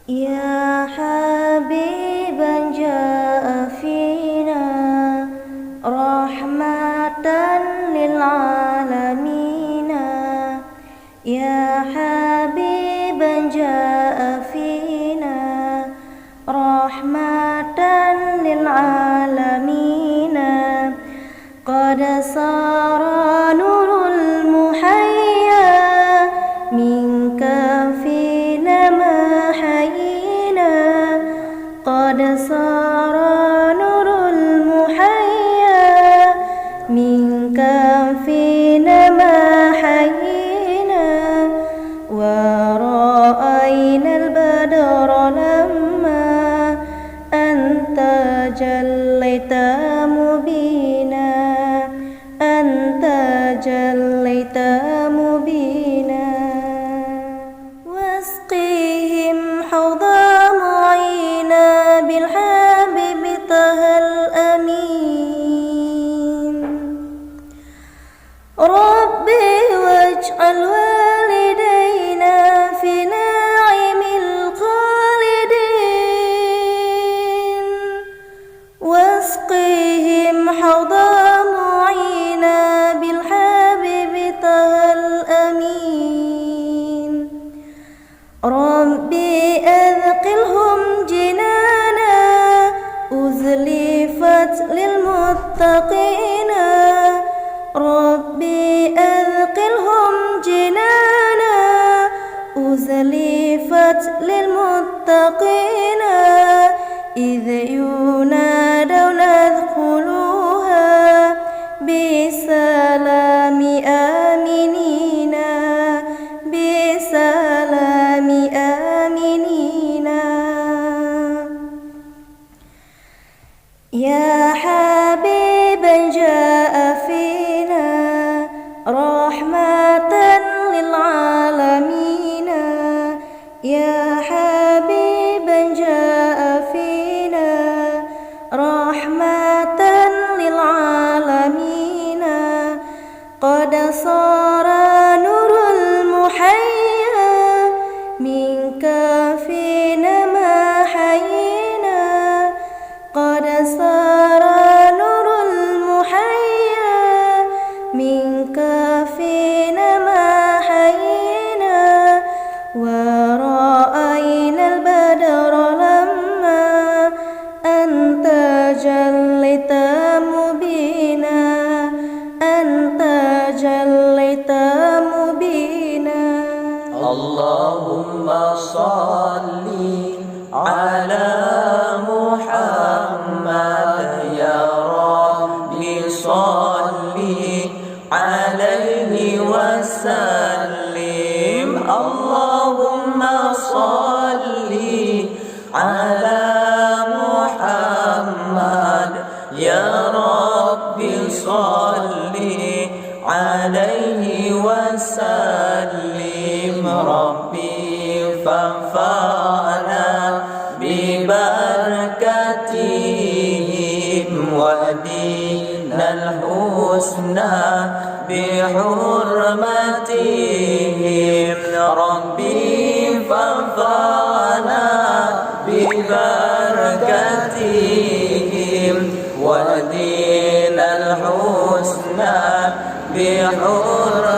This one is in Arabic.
يا حبيبا جاء فينا رحمة للعالمين يا حبيبا جاء فينا رحمة للعالمين قد صار نور المحيا منك فينا ما حيينا قد صار نور المحيا منك فينا ما حيينا ورأينا البدر لما أنت جليت مبينا أنت جليت مبينا واسقيهم حوض معينا بالحبيب طه الأمين ربي واجعل والدينا في نعيم الخالدين واسقيهم حوض معينا بالحبيب طه الأمين ربي أذقلهم جنانا أزلفت للمتقين ربي أذقلهم جنانا أزلفت للمتقين إذ ينادون ادخلوها بسلام آمنين بسلام آمنين يا حبيبا جاء فينا رحمة للعالمين يا حبيبا جاء فينا رحمة للعالمين قد صار نور المحيا منك فينا ما حيينا قد صار نور المحيا منك فينا ما حيينا ورأينا البدر لما أنت جليت مبينا أنت جليت مبينا اللهم صل على محمد يا ربي صل عليه وسلم اللهم صل على محمد يا ربي صل عليه وسلم ربي فانفعنا ببركتهم ودينا الحسنى بحرمتهم ربي فانفعنا ببركتهم ودينا الحسنى بحرمتهم